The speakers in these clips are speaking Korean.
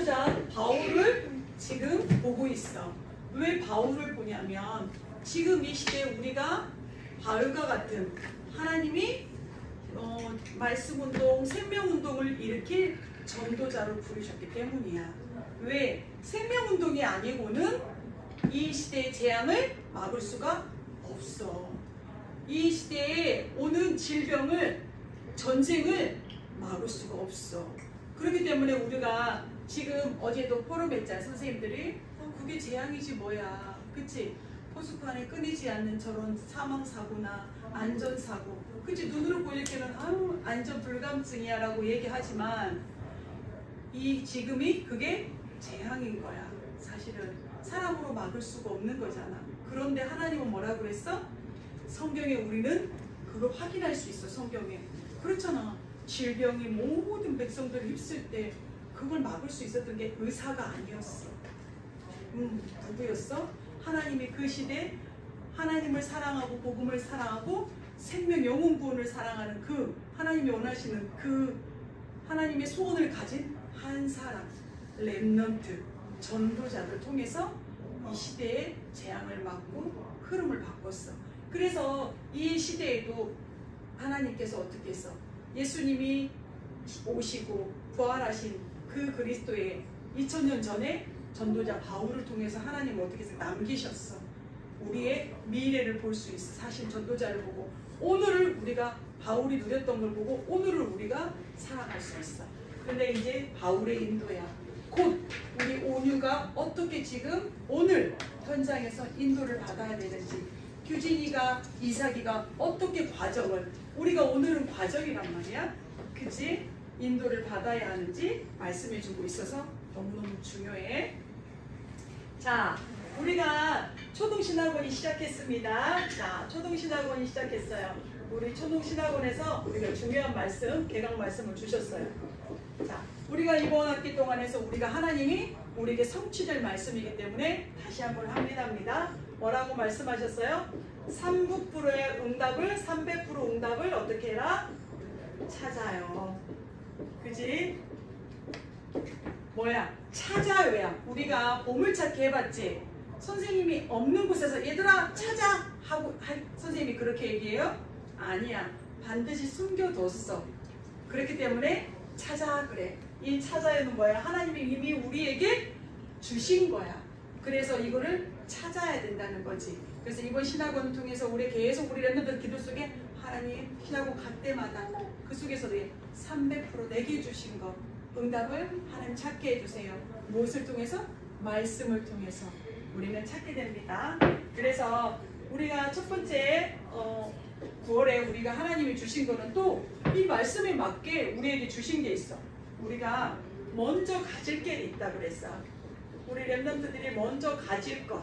전도자 바울을 지금 보고 있어. 왜 바울을 보냐면 지금 이 시대에 우리가 바울과 같은 하나님이 말씀운동, 생명운동을 일으킬 전도자로 부르셨기 때문이야. 왜? 생명운동이 아니고는 이 시대의 재앙을 막을 수가 없어. 이 시대에 오는 질병을, 전쟁을 막을 수가 없어. 그렇기 때문에 우리가 지금 어제도 포럼했잖아. 선생님들이 그게 재앙이지 뭐야, 그치? 포스코 안에 끊이지 않는 저런 사망사고나 안전사고, 그치? 눈으로 보일 때는 아유 안전 불감증이야 라고 얘기하지만 이 지금이 그게 재앙인 거야. 사실은 사람으로 막을 수가 없는 거잖아. 그런데 하나님은 뭐라고 그랬어? 성경에 우리는 그걸 확인할 수 있어. 성경에 그렇잖아. 질병이 모든 백성들을 휩쓸 때 그걸 막을 수 있었던 게 의사가 아니었어. 누구였어? 하나님이 그 시대 하나님을 사랑하고 복음을 사랑하고 생명 영혼 구원을 사랑하는 그 하나님이 원하시는 그 하나님의 소원을 가진 한 사람, 렘넌트, 전도자를 통해서 이 시대의 재앙을 막고 흐름을 바꿨어. 그래서 이 시대에도 하나님께서 어떻게 했어? 예수님이 오시고 부활하신 그 그리스도의 2000년 전에 전도자 바울을 통해서 하나님은 어떻게 해서 남기셨어. 우리의 미래를 볼 수 있어. 사실 전도자를 보고 오늘을 우리가 바울이 누렸던 걸 보고 오늘을 우리가 살아갈 수 있어. 근데 이제 바울의 인도야. 곧 우리 온유가 어떻게 지금 오늘 현장에서 인도를 받아야 되는지, 규진이가 이삭이가 어떻게 과정을, 우리가 오늘은 과정이란 말이야, 그치? 인도를 받아야 하는지 말씀해 주고 있어서 너무너무 중요해. 자, 우리가 초동신학원이 시작했습니다. 자, 초동신학원이 시작했어요. 우리 초동신학원에서 우리가 중요한 말씀, 개강 말씀을 주셨어요. 자, 우리가 이번 학기 동안에서 우리가 하나님이 우리에게 성취될 말씀이기 때문에 다시 한번 확인합니다. 뭐라고 말씀하셨어요? 300%의 응답을, 300% 응답을 어떻게 해라? 찾아요. 그지? 뭐야? 찾아요야. 우리가 보물찾기 해봤지? 선생님이 없는 곳에서 얘들아 찾아! 하고 선생님이 그렇게 얘기해요? 아니야. 반드시 숨겨뒀어. 그렇기 때문에 찾아 그래. 이 찾아요는 뭐야? 하나님이 이미 우리에게 주신 거야. 그래서 이거를 찾아야 된다는 거지. 그래서 이번 신학원을 통해서 우리 계속 우리 랩런들 기도 속에 하나님 신학원 갈 때마다 그 속에서 300% 내게 주신 거 응답을 하나님 찾게 해주세요. 무엇을 통해서? 말씀을 통해서 우리는 찾게 됩니다. 그래서 우리가 첫 번째 9월에 우리가 하나님이 주신 거는 또 이 말씀에 맞게 우리에게 주신 게 있어. 우리가 먼저 가질 게 있다 그랬어. 우리 랩런트들이 먼저 가질 것.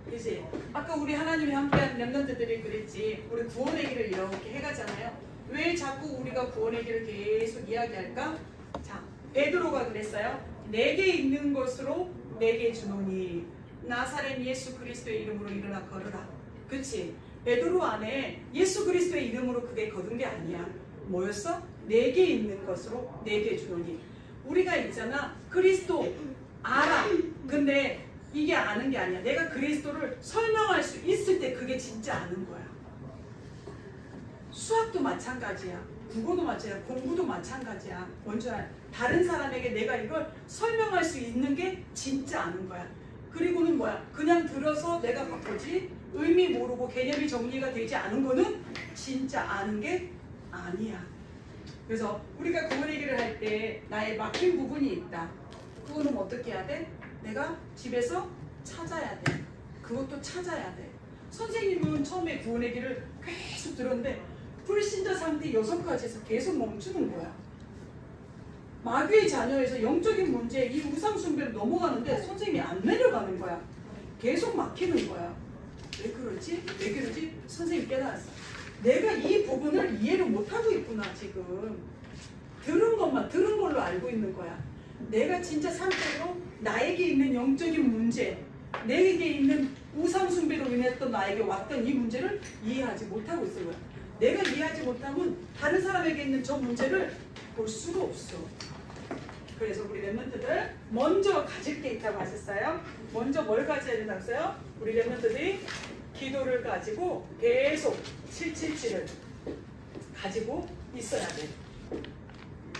그치? 아까 우리 하나님이 함께한 랩런트들이 그랬지. 우리 구원의 길을 이렇게 해가잖아요. 왜 자꾸 우리가 구원의 길을 계속 이야기할까? 자, 베드로가 그랬어요. 내게 있는 것으로 내게 주노니 나사렛 예수 그리스도의 이름으로 일어나 걸으라. 그치? 베드로 안에 예수 그리스도의 이름으로 그게 거둔 게 아니야. 뭐였어? 내게 있는 것으로 내게 주노니. 우리가 있잖아. 그리스도 알아. 근데 이게 아는 게 아니야. 내가 그리스도를 설명할 수 있을 때 그게 진짜 아는 거야. 수학도 마찬가지야. 국어도 마찬가지야. 공부도 마찬가지야. 뭔지 알아? 다른 사람에게 내가 이걸 설명할 수 있는 게 진짜 아는 거야. 그리고는 뭐야? 그냥 들어서 내가 바꾸지 의미 모르고 개념이 정리가 되지 않은 거는 진짜 아는 게 아니야. 그래서 우리가 구원 얘기를 할 때 나의 막힌 부분이 있다. 그거는 어떻게 해야 돼? 내가 집에서 찾아야 돼. 그것도 찾아야 돼. 선생님은 처음에 구원 얘기를 계속 들었는데 불신자 상태 6가지에서 계속 멈추는 거야. 마귀의 자녀에서 영적인 문제, 이 우상숭배로 넘어가는데 선생님이 안 내려가는 거야. 계속 막히는 거야. 왜 그러지? 왜 그러지? 선생님이 깨달았어. 내가 이 부분을 이해를 못하고 있구나. 지금 들은 것만 들은 걸로 알고 있는 거야. 내가 진짜 상태로 나에게 있는 영적인 문제, 내게 있는 우상숭배로 인했던 나에게 왔던 이 문제를 이해하지 못하고 있는 거야. 내가 이해하지 못하면 다른 사람에게 있는 저 문제를 볼 수가 없어. 그래서 우리 랩런트들 먼저 가질 게 있다고 하셨어요. 먼저 뭘 가져야 된다고 했어요? 우리 랩런트들이 기도를 가지고 계속 777을 가지고 있어야 돼.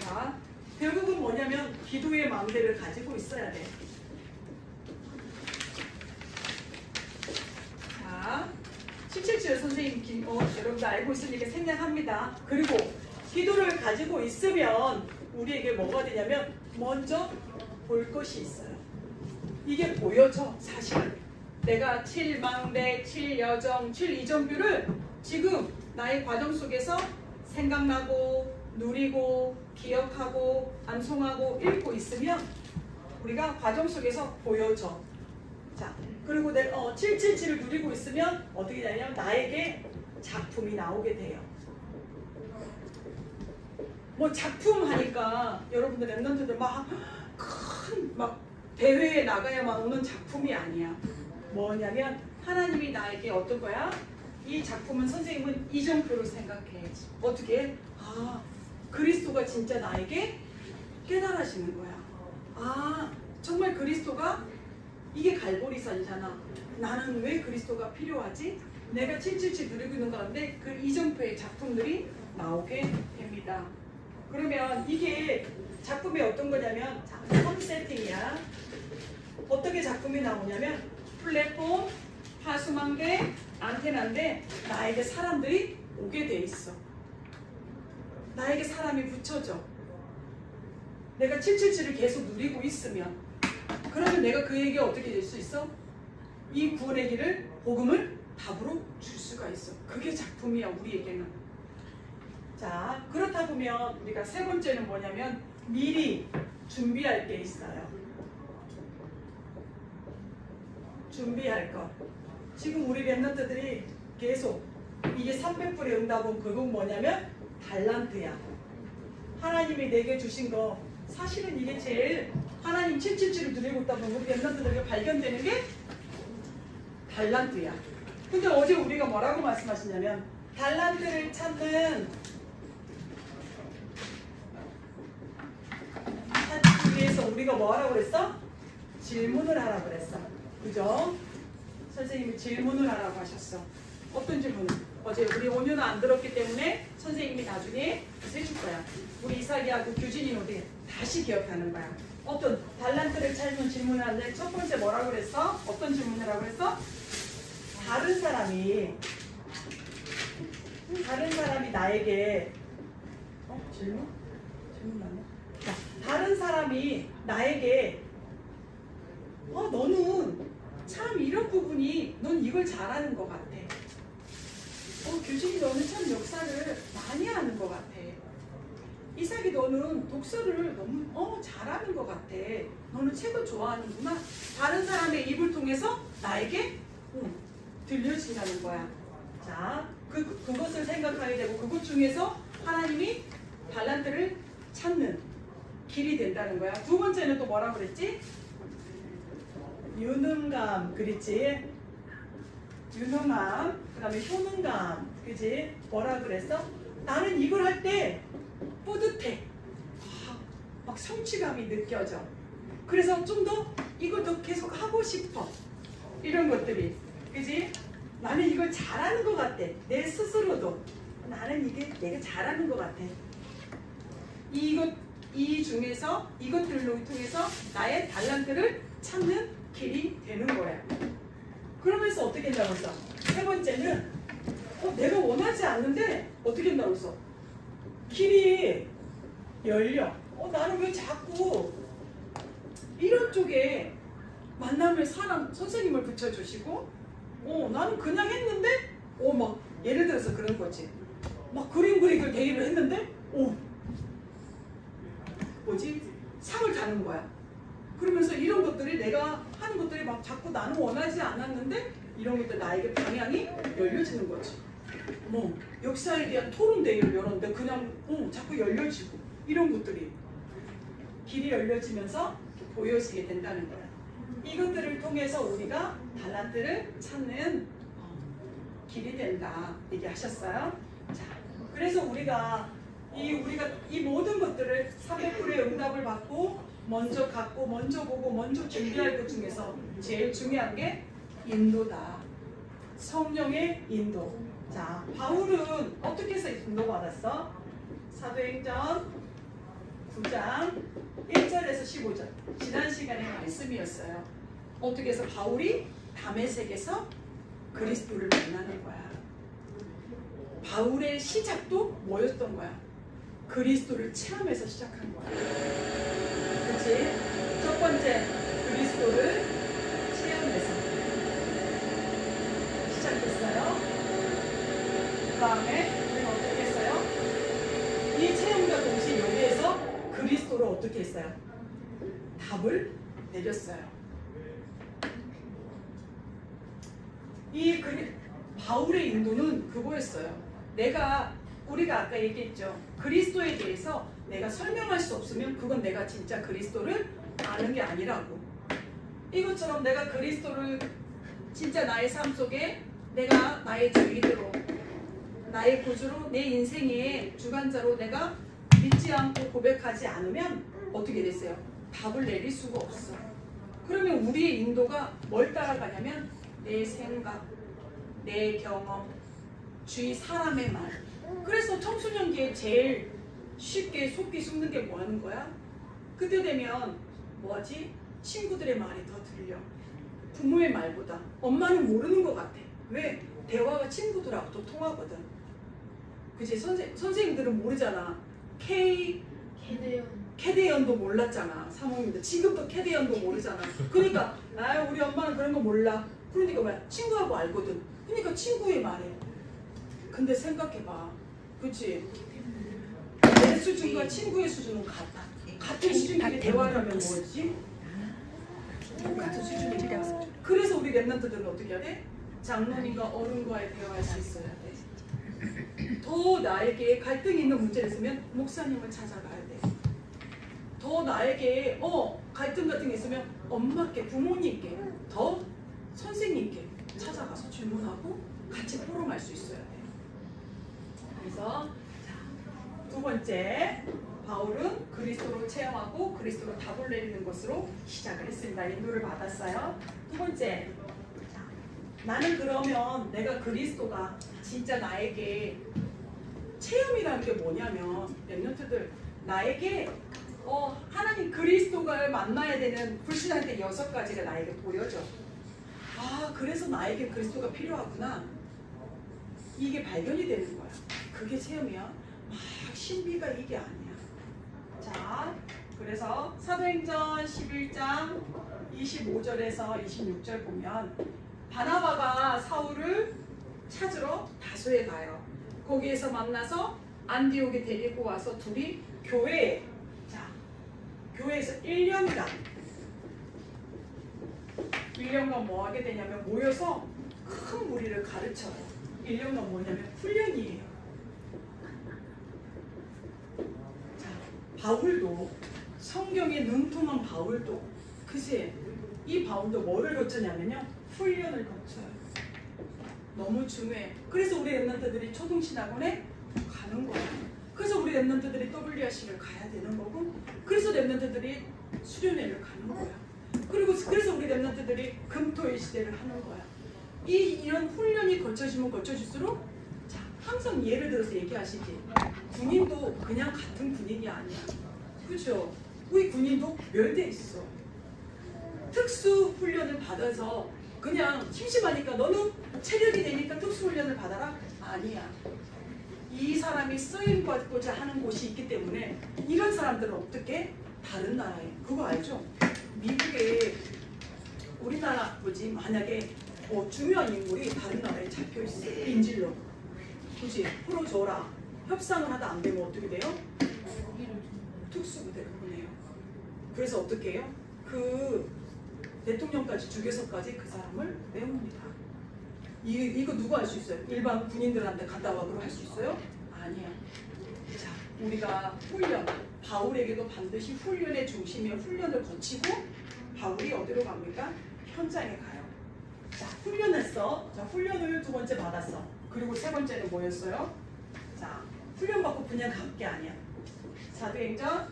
자, 결국은 뭐냐면 기도의 마음대를 가지고 있어야 돼. 자, 777 선생님 여러분들 알고 있으니까 생략합니다. 그리고 기도를 가지고 있으면 우리에게 뭐가 되냐면 먼저 볼 것이 있어요. 이게 보여져. 사실은 내가 7망대, 7여정, 7이정표를 지금 나의 과정 속에서 생각나고 누리고 기억하고 암송하고 읽고 있으면 우리가 과정 속에서 보여져. 자, 그리고 내가 777을 누리고 있으면 어떻게 되냐면 나에게 작품이 나오게 돼요. 뭐 작품 하니까 여러분들 랩런트들 막 큰 막 대회에 나가야만 오는 작품이 아니야. 뭐냐면 하나님이 나에게 어떤 거야? 이 작품은 선생님은 이정표로 생각해. 어떻게? 아, 그리스도가 진짜 나에게 깨달아지는 거야. 아, 정말 그리스도가 이게 갈보리산이잖아. 나는 왜 그리스도가 필요하지? 내가 777 누리고 있는 가운데 그 이정표의 작품들이 나오게 됩니다. 그러면 이게 작품이 어떤 거냐면 3세팅이야. 어떻게 작품이 나오냐면 플랫폼, 파수망대, 안테나인데 나에게 사람들이 오게 돼 있어. 나에게 사람이 붙여져. 내가 777을 계속 누리고 있으면 그러면 내가 그에게 어떻게 될 수 있어? 이 구원의 길을, 복음을 답으로 줄 수가 있어. 그게 작품이야, 우리에게는. 자, 그렇다 보면 우리가 세 번째는 뭐냐면 미리 준비할 게 있어요. 준비할 것. 지금 우리 랩런트들이 계속 이게 300불의 응답은 그건 뭐냐면 달란트야. 하나님이 내게 주신 거 사실은 이게 제일 하나님 777을 누리고 있다 보면 우리 랩런트들에게 발견되는 게 달란트야. 근데 어제 우리가 뭐라고 말씀하시냐면 달란트를 찾기 위해서 우리가 뭐 하라고 그랬어? 질문을 하라고 그랬어. 그죠? 선생님이 질문을 하라고 하셨어. 어떤 질문을? 어제 우리 5년은 안 들었기 때문에 선생님이 나중에 해줄 거야. 우리 이삭이하고 규진이 우리 다시 기억하는 거야. 어떤 달란트를 찾는 질문을 하는데 첫 번째 뭐라고 그랬어? 어떤 질문을 하라고 그랬어? 다른 사람이 나에게 질문 맞네. 다른 사람이 나에게 너는 참 이런 부분이 넌 이걸 잘하는 것 같아. 규진이 너는 참 역사를 많이 하는 것 같아. 이삭이 너는 독서를 너무 잘하는 것 같아. 너는 책을 좋아하는구나. 다른 사람의 입을 통해서 나에게 들려진다는 거야. 자, 그것을 생각하게 되고 그것 중에서 하나님이 달란트를 찾는 길이 된다는 거야. 두 번째는 또 뭐라고 그랬지? 유능감, 그랬지? 유능함, 그 다음에 효능감, 그지? 뭐라 그랬어? 나는 이걸 할 때 뿌듯해. 막 성취감이 느껴져. 그래서 좀 더 이걸 더 계속 하고 싶어. 이런 것들이, 그지? 나는 이걸 잘하는 것 같아. 내 스스로도 나는 이게 내가 잘하는 것 같아. 이 중에서 이것들을 통해서 나의 달란트를 찾는 길이 되는 거야. 그러면서 어떻게 된다고 했어? 세 번째는 내가 원하지 않는데 어떻게 된다고 했어? 길이 열려. 나는 왜 자꾸 이런 쪽에 만남을 선생님을 붙여주시고 나는 그냥 했는데 막 예를 들어서 그런 거지. 막 그림 그리기를 대리를 했는데 상을 타는 거야. 그러면서 이런 것들이 내가 하는 것들이 막 자꾸 나는 원하지 않았는데 이런 것들 나에게 방향이 열려지는 거지. 역사에 대한 토론 대회를 열었는데 그냥 자꾸 열려지고 이런 것들이 길이 열려지면서 보여지게 된다는 거야. 이것들을 통해서 우리가 달란트를 찾는 길이 된다 얘기하셨어요. 자, 그래서 우리가 이 모든 것들을 300불의 응답을 받고 먼저 갖고 먼저 보고 먼저 준비할 것 중에서 제일 중요한 게 인도다. 성령의 인도. 자, 바울은 어떻게 해서 인도받았어? 사도행전 9장 1절에서 15절. 지난 시간에 말씀이었어요. 어떻게 해서 바울이 다메섹에서 그리스도를 만나는 거야. 바울의 시작도 뭐였던 거야? 그리스도를 체험해서 시작한 거야. 그치? 첫 번째, 그리스도를 체험해서 시작했어요. 그 다음에 우리가 어떻게 했어요? 이 체험과 동시에 여기에서 그리스도를 어떻게 했어요? 답을 내렸어요. 바울의 인도는 그거였어요. 우리가 아까 얘기했죠. 그리스도에 대해서 내가 설명할 수 없으면 그건 내가 진짜 그리스도를 아는 게 아니라고. 이것처럼 내가 그리스도를 진짜 나의 삶 속에 내가 나의 주인으로, 나의 구주로, 내 인생의 주관자로 내가 믿지 않고 고백하지 않으면 어떻게 됐어요? 답을 내릴 수가 없어. 그러면 우리의 인도가 뭘 따라가냐면 내 생각, 내 경험, 주위 사람의 말. 그래서 청소년기에 제일 쉽게 속기 숨는 게 뭐 하는 거야? 그때 되면 뭐하지? 친구들의 말이 더 들려. 부모의 말보다. 엄마는 모르는 것 같아. 왜? 대화가 친구들하고 또 통하거든. 그치? 선생님들은 모르잖아. 캐대연도 몰랐잖아. 사모님들. 지금도 캐대연도 모르잖아. 그러니까 우리 엄마는 그런 거 몰라. 그러니까 뭐야? 친구하고 알거든. 그러니까 친구의 말해. 근데 생각해봐. 그치? 내 수준과 친구의 수준은 같다. 같은 수준의 대화를 하면 뭐지? 같은 수준이야. 그래서 우리 랩런트들은 어떻게 해야 돼? 장로님과 어른과의 대화할 수 있어야 돼. 더 나에게 갈등이 있는 문제를 있으면 목사님을 찾아가야 돼. 더 나에게 갈등 같은 게 있으면 엄마께, 부모님께, 더 선생님께 찾아가서 질문하고 같이 포럼할 수 있어야 돼. 그래서 두 번째, 바울은 그리스도를 체험하고 그리스도로 답을 내리는 것으로 시작을 했습니다. 인도를 받았어요. 두 번째, 나는 그러면 내가 그리스도가 진짜 나에게 체험이라는 게 뭐냐면 랩런트들 나에게 하나님 그리스도가 만나야 되는 불신할 때 6가지가 나에게 보여져. 그래서 나에게 그리스도가 필요하구나. 이게 발견이 되는 거야. 그게 체험이야. 막 신비가 이게 아니야. 자, 그래서 사도행전 11장 25절에서 26절 보면 바나바가 사울을 찾으러 다소에 가요. 거기에서 만나서 안디옥에 데리고 와서 둘이 교회에서 1년간 뭐 하게 되냐면 모여서 큰 무리를 가르쳐요. 1년간 뭐냐면 훈련이에요. 자, 바울도 성경에 능통한 바울도 그새 이 바울도 뭐를 거쳤냐면요. 훈련을 거쳐요. 너무 중요해. 그래서 우리 랩런트들이 초등신학원에 가는 거야. 그래서 우리 랩런트들이 WRC를 가야 되는 거고, 그래서 랩런트들이 수련회를 가는 거야. 그래서 우리 랩런트들이 금토일 시대를 하는 거야. 이런 훈련이 거쳐지면 거쳐질수록 항상 예를 들어서 얘기하시지. 군인도 그냥 같은 군인이 아니야. 그렇죠? 우리 군인도 멸돼 있어. 특수 훈련을 받아서 그냥 심심하니까 너는 체력이 되니까 특수 훈련을 받아라? 아니야. 이 사람이 쓰임받고자 하는 곳이 있기 때문에 이런 사람들은 어떻게? 다른 나라에. 그거 알죠? 미국에 우리나라 만약에 중요한 인물이 다른 나라에 잡혀있어. 인질로. 그치? 풀어줘라. 협상을 하다 안 되면 어떻게 돼요? 특수부대를 보내요. 그래서 어떻게 해요? 그 대통령까지 죽여서까지 그 사람을 내옵니다. 이거 누가 할 수 있어요? 일반 군인들한테 갔다 와 그럼 할 수 있어요? 아니야. 자, 우리가 훈련, 바울에게도 반드시 훈련의 중심에 훈련을 거치고 바울이 어디로 갑니까? 현장에 가요. 자, 훈련했어. 자, 훈련을 두 번째 받았어. 그리고 세 번째는 뭐였어요? 자, 훈련 받고 그냥 간 게 아니야. 사도행전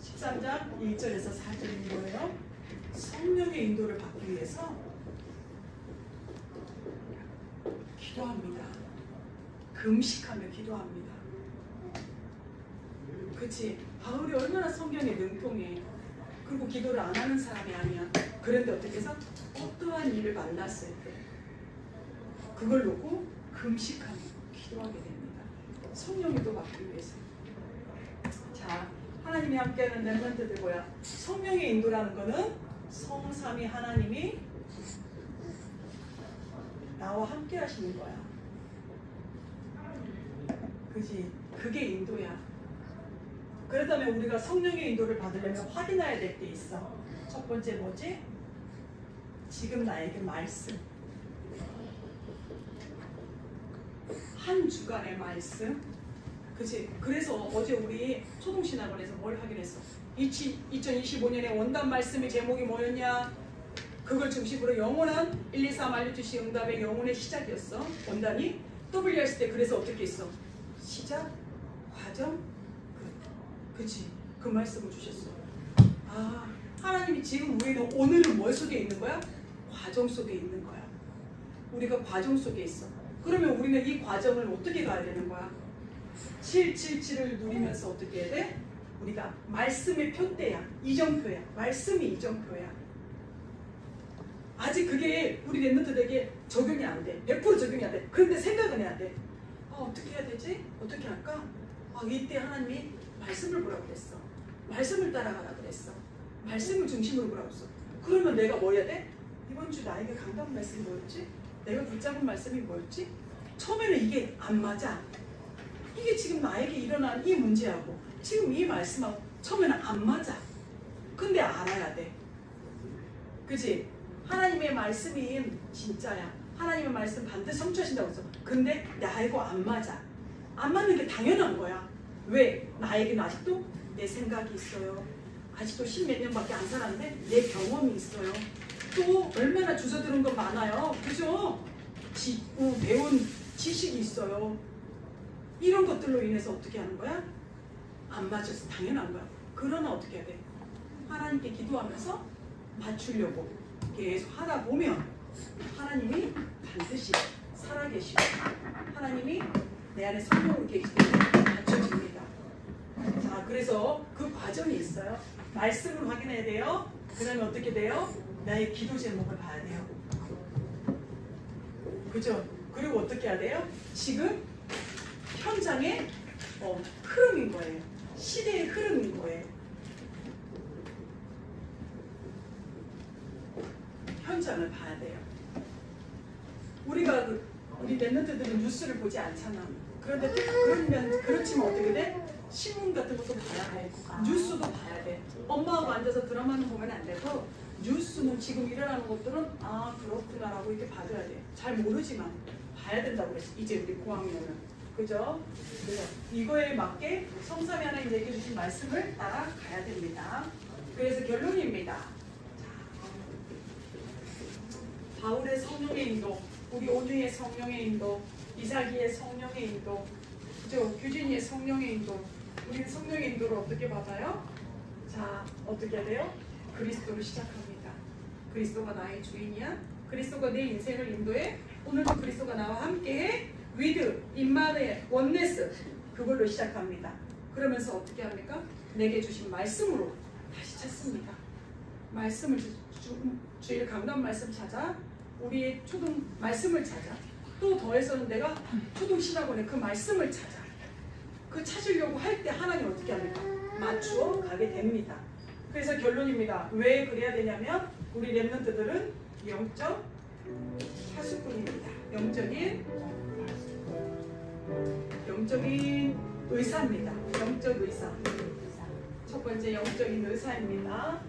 13장 1절에서 4절인 거예요. 성령의 인도를 받기 위해서 기도합니다. 금식하며 기도합니다. 그치? 바울이 얼마나 성경에 능통해. 그리고 기도를 안 하는 사람이 아니야. 그런데 어떻게 해서 어떠한 일을 만났을 때 그걸 놓고 금식하며 기도하게 됩니다. 성령의 인도 받기 위해서. 자, 하나님이 함께하는 렘넌트들고요. 성령의 인도라는 거는 성삼위 하나님이 나와 함께 하시는 거야. 그지? 그게 인도야. 그렇다면 우리가 성령의 인도를 받으려면 확인해야 될 게 있어. 첫 번째 뭐지? 지금 나에게 말씀. 한 주간의 말씀. 그치? 그래서 어제 우리 초동신학원에서 뭘 하긴 했어? 2025년에 원단 말씀의 제목이 뭐였냐? 그걸 중심으로 영원한 1, 2, 3 알려주시 응답의 영혼의 시작이었어. 원단이 WRC 때 그래서 어떻게 했어? 시작, 과정, 끝. 그치? 그 말씀을 주셨어. 아, 하나님이 지금 우리는 오늘은 뭘 속에 있는 거야? 과정 속에 있는 거야. 우리가 과정 속에 있어. 그러면 우리는 이 과정을 어떻게 가야 되는 거야? 777을 누리면서 어떻게 해야 돼? 우리가 말씀의 표대야. 이정표야. 말씀이 이정표야. 아직 그게 우리 렘넌트들에게 적용이 안 돼. 100% 적용이 안 돼. 그런데 생각은 해야 돼. 아, 어떻게 해야 되지? 어떻게 할까? 아, 이때 하나님이 말씀을 보라고 그랬어. 말씀을 따라가라 그랬어. 말씀을 중심으로 보라고 했어. 그러면 내가 뭐 해야 돼? 이번 주 나에게 강단 말씀이 뭐였지? 내가 붙잡은 말씀이 뭐였지? 처음에는 이게 안 맞아. 이게 지금 나에게 일어난 이 문제하고 지금 이 말씀하고 처음에는 안 맞아. 근데 알아야 돼. 그치? 하나님의 말씀이 진짜야. 하나님의 말씀 반드시 성취하신다고 했어. 근데 나하고 안 맞아. 안 맞는 게 당연한 거야. 왜? 나에게는 아직도 내 생각이 있어요. 아직도 10몇 년밖에 안 살았는데 내 경험이 있어요. 또 얼마나 주워들은 거 많아요. 그죠? 배운 지식이 있어요. 이런 것들로 인해서 어떻게 하는 거야? 안 맞아서 당연한 거야. 그러나 어떻게 해야 돼? 하나님께 기도하면서 맞추려고 계속 하다 보면 하나님이 반드시 살아계시고 하나님이 내 안에 성령으로 계시기 때문에 맞춰집니다. 자, 그래서 그 과정이 있어요. 말씀을 확인해야 돼요. 그러면 어떻게 돼요? 나의 기도 제목을 봐야 돼요. 그죠? 그리고 어떻게 해야 돼요? 지금 현장의 흐름인 거예요. 시대의 흐름인 거예요. 현장을 봐야 돼요. 우리가 우리 렘넌트들은 뉴스를 보지 않잖아. 그런데 그렇지만 어떻게 돼? 신문 같은 것도 봐야 돼. 뉴스도 봐야 돼. 엄마하고 앉아서 드라마는 보면 안 되고 뉴스는 지금 일어나는 것들은 아 그렇구나라고 이렇게 봐줘야 돼. 잘 모르지만 봐야 된다고 그랬어. 이제 우리 고학년은. 그죠? 그래서 이거에 맞게 성삼위 하나님 내게 주신 말씀을 따라가야 됩니다. 그래서 결론입니다. 바울의 성령의 인도, 우리 오누이의 성령의 인도, 이삭이의 성령의 인도, 그죠? 규진이의 성령의 인도, 우리는 성령의 인도를 어떻게 받아요? 자, 어떻게 해야 돼요? 그리스도로 시작합니다. 그리스도가 나의 주인이야. 그리스도가 내 인생을 인도해. 오늘도 그리스도가 나와 함께해. 위드, 임마누엘, 원네스 그걸로 시작합니다. 그러면서 어떻게 합니까? 내게 주신 말씀으로 다시 찾습니다. 말씀을 주일 강단 말씀 찾아. 우리의 초등 말씀을 찾아. 또 더해서는 내가 초등 신학원에 그 말씀을 찾아. 그 찾으려고 할 때 하나님 어떻게 합니까? 맞추어 가게 됩니다. 그래서 결론입니다. 왜 그래야 되냐면 우리 렘넌트들은 영적 파수꾼입니다. 영적인 의사입니다. 영적 의사. 첫 번째 영적인 의사입니다.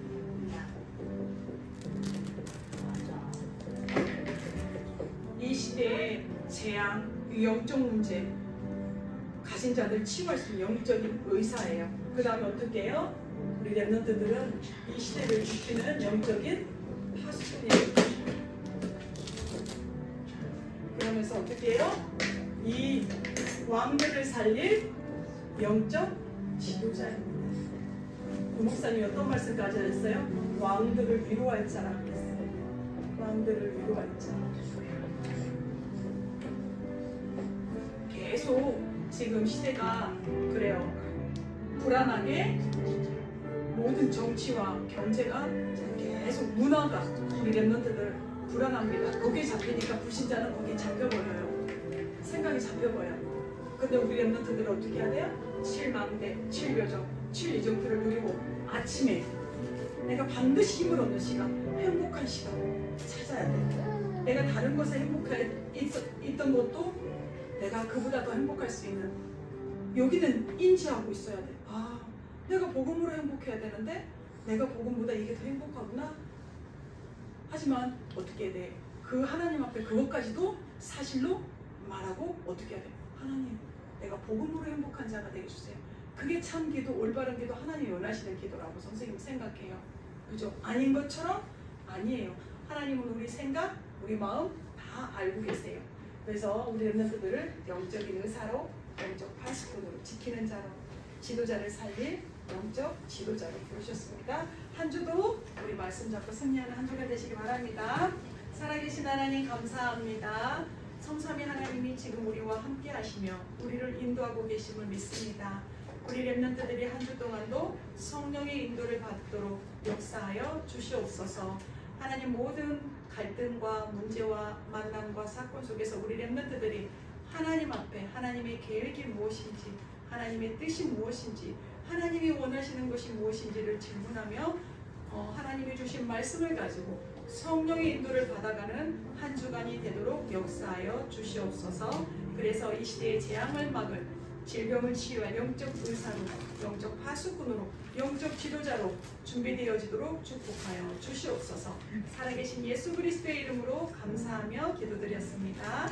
이 시대의 재앙, 영적 문제 가진 자들 치유할 수 있는 영적인 의사예요. 그 다음에 어떻게 해요? 우리 렘넌트들은 이 시대를 지키는 영적인 파수꾼이에요. 그러면서 어떻게 해요? 이 왕들을 살릴 영적 지도자입니다. 목사님이 어떤 말씀까지 하셨어요? 왕들을 위로할 자라 그랬어요. 왕들을 위로할 자. 계속 지금 시대가 그래요. 불안하게 모든 정치와 경제가 계속 문화가 우리 랩런트들 불안합니다. 거기에 잡히니까 불신자는 거기에 잡혀버려요. 생각이 잡혀버려요. 근데 우리 랩런트들은 어떻게 해야 돼요? 7망대, 7묘정, 7이정표를 누리고 아침에 내가 반드시 힘을 얻는 시간, 행복한 시간 찾아야 돼. 내가 다른 것에 행복해 있던 것도 내가 그보다 더 행복할 수 있는, 여기는 인지하고 있어야 돼. 아, 내가 복음으로 행복해야 되는데 내가 복음보다 이게 더 행복하구나. 하지만 어떻게 해야 돼? 그 하나님 앞에 그것까지도 사실로 말하고 어떻게 해야 돼? 하나님, 내가 복음으로 행복한 자가 되게 해주세요. 그게 참 기도, 올바른 기도, 하나님이 원하시는 기도라고 선생님 생각해요. 그죠? 아닌 것처럼 아니에요. 하나님은 우리 생각, 우리 마음 다 알고 계세요. 그래서 우리 랩런트들을 영적인 의사로, 영적 파수꾼으로 지키는 자로, 지도자를 살릴 영적 지도자로 부르셨습니다. 한 주도 우리 말씀 잡고 승리하는 한 주가 되시기 바랍니다. 살아계신 하나님 감사합니다. 성삼위 하나님이 지금 우리와 함께 하시며 우리를 인도하고 계심을 믿습니다. 우리 랩런트들이 한 주 동안도 성령의 인도를 받도록 역사하여 주시옵소서. 하나님, 모든 갈등과 문제와 만남과 사건 속에서 우리 랩런트들이 하나님 앞에 하나님의 계획이 무엇인지, 하나님의 뜻이 무엇인지, 하나님이 원하시는 것이 무엇인지를 질문하며 하나님이 주신 말씀을 가지고 성령의 인도를 받아가는 한 주간이 되도록 역사하여 주시옵소서. 그래서 이 시대의 재앙을 막을 질병을 치유할 영적 의사로, 영적 파수꾼으로, 영적 지도자로 준비되어지도록 축복하여 주시옵소서. 살아계신 예수 그리스도의 이름으로 감사하며 기도드렸습니다.